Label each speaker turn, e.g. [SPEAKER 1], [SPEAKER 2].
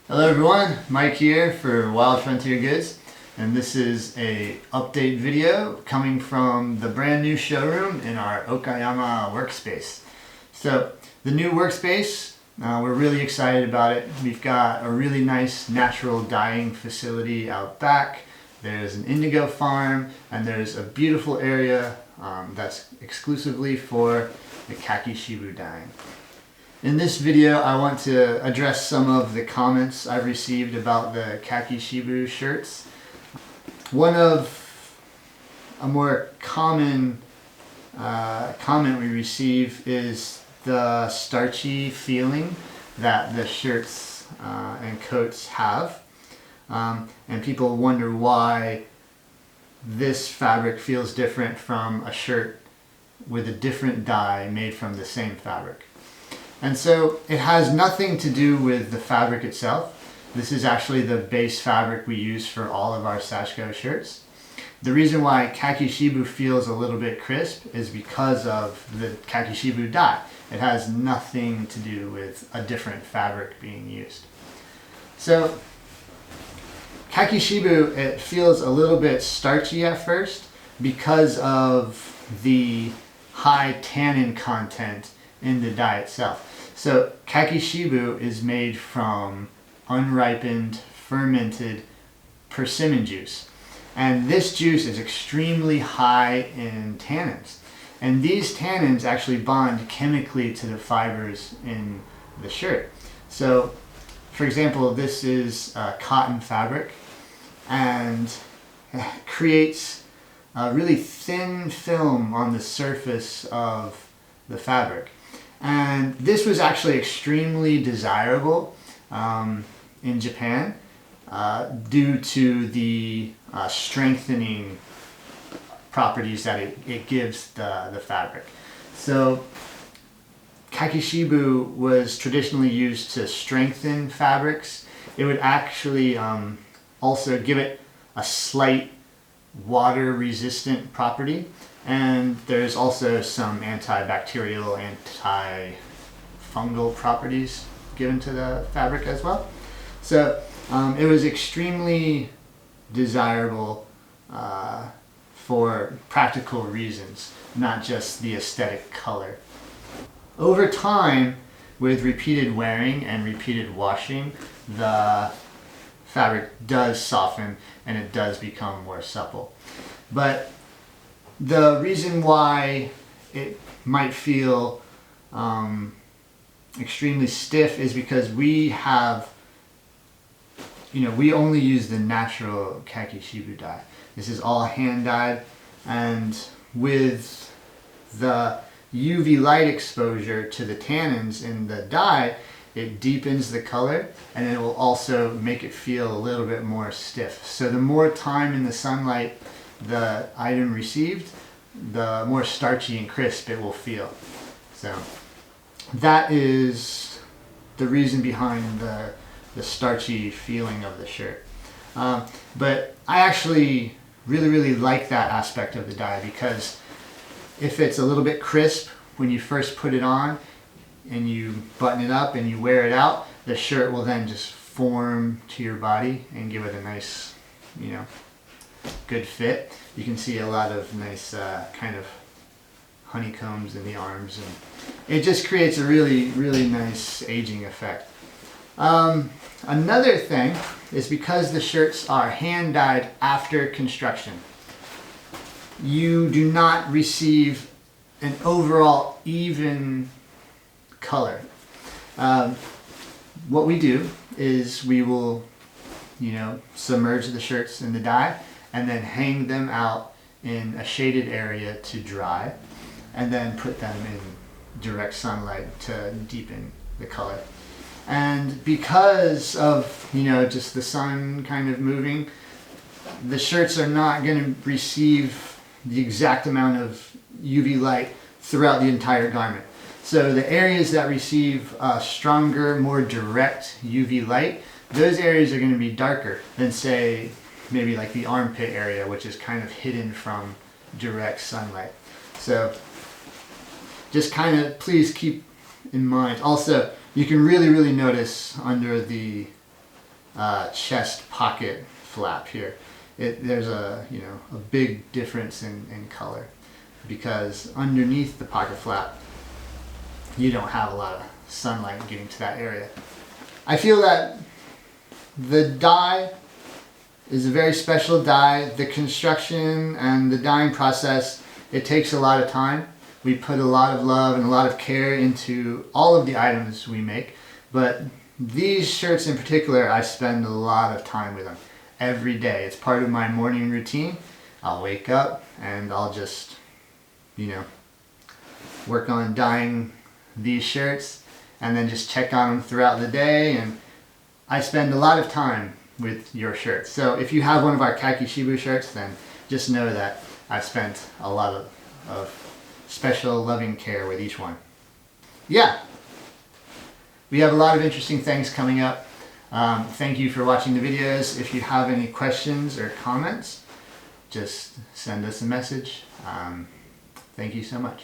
[SPEAKER 1] Hello everyone, Mike here for Wild Frontier Goods, and this is a update video coming from the brand new showroom in our Okayama workspace. So the new workspace, we're really excited about it. We've got a really nice natural dyeing facility out back. There's an indigo farm, and there's a beautiful area that's exclusively for the Kakishibu dyeing. In this video, I want to address some of the comments I've received about the Kakishibu shirts. One of a more common comment we receive is the starchy feeling that the shirts and coats have. And people wonder why this fabric feels different from a shirt with a different dye made from the same fabric. And so it has nothing to do with the fabric itself. This is actually the base fabric we use for all of our Sashiko shirts. The reason why Kakishibu feels a little bit crisp is because of the Kakishibu dye. It has nothing to do with a different fabric being used. So Kakishibu, it feels a little bit starchy at first because of the high tannin content in the dye itself. So Kakishibu is made from unripened, fermented persimmon juice. And this juice is extremely high in tannins. And these tannins actually bond chemically to the fibers in the shirt. So, for example, this is cotton fabric, and it creates a really thin film on the surface of the fabric. And this was actually extremely desirable in Japan due to the strengthening properties that it gives the fabric. So Kakishibu was traditionally used to strengthen fabrics. It would actually also give it a slight water resistant property. And there's also some antibacterial, antifungal properties given to the fabric as well. So it was extremely desirable for practical reasons, not just the aesthetic color. Over time, with repeated wearing and repeated washing, the fabric does soften and it does become more supple. But the reason why it might feel extremely stiff is because we only use the natural Kakishibu dye. This is all hand dyed, and with the UV light exposure to the tannins in the dye, it deepens the color, and it will also make it feel a little bit more stiff. So the more time in the sunlight the item received, the more starchy and crisp it will feel. So that is the reason behind the starchy feeling of the shirt. But I actually really like that aspect of the dye, because if it's a little bit crisp when you first put it on and you button it up and you wear it out, the shirt will then just form to your body and give it a nice, good fit. You can see a lot of nice kind of honeycombs in the arms, and it just creates a really nice aging effect. Another thing is, because the shirts are hand dyed after construction, you do not receive an overall even color. What we do is we will submerge the shirts in the dye and then hang them out in a shaded area to dry, and then put them in direct sunlight to deepen the color. And because of just the sun kind of moving, the shirts are not going to receive the exact amount of UV light throughout the entire garment. So the areas that receive stronger, more direct UV light, those areas are going to be darker than, say, maybe like the armpit area, which is kind of hidden from direct sunlight. So just kind of please keep in mind. Also, you can really notice under the chest pocket flap here. There's a big difference in color, because underneath the pocket flap you don't have a lot of sunlight getting to that area. I feel that the dye is a very special dye. The construction and the dyeing process, it takes a lot of time. We put a lot of love and a lot of care into all of the items we make, but these shirts in particular, I spend a lot of time with them every day. It's part of my morning routine. I'll wake up and I'll just, work on dyeing these shirts and then just check on them throughout the day, and I spend a lot of time with your shirts. So if you have one of our Kakishibu shirts, then just know that I've spent a lot of special loving care with each one. Yeah, we have a lot of interesting things coming up. Thank you for watching the videos. If you have any questions or comments, just send us a message. Thank you so much.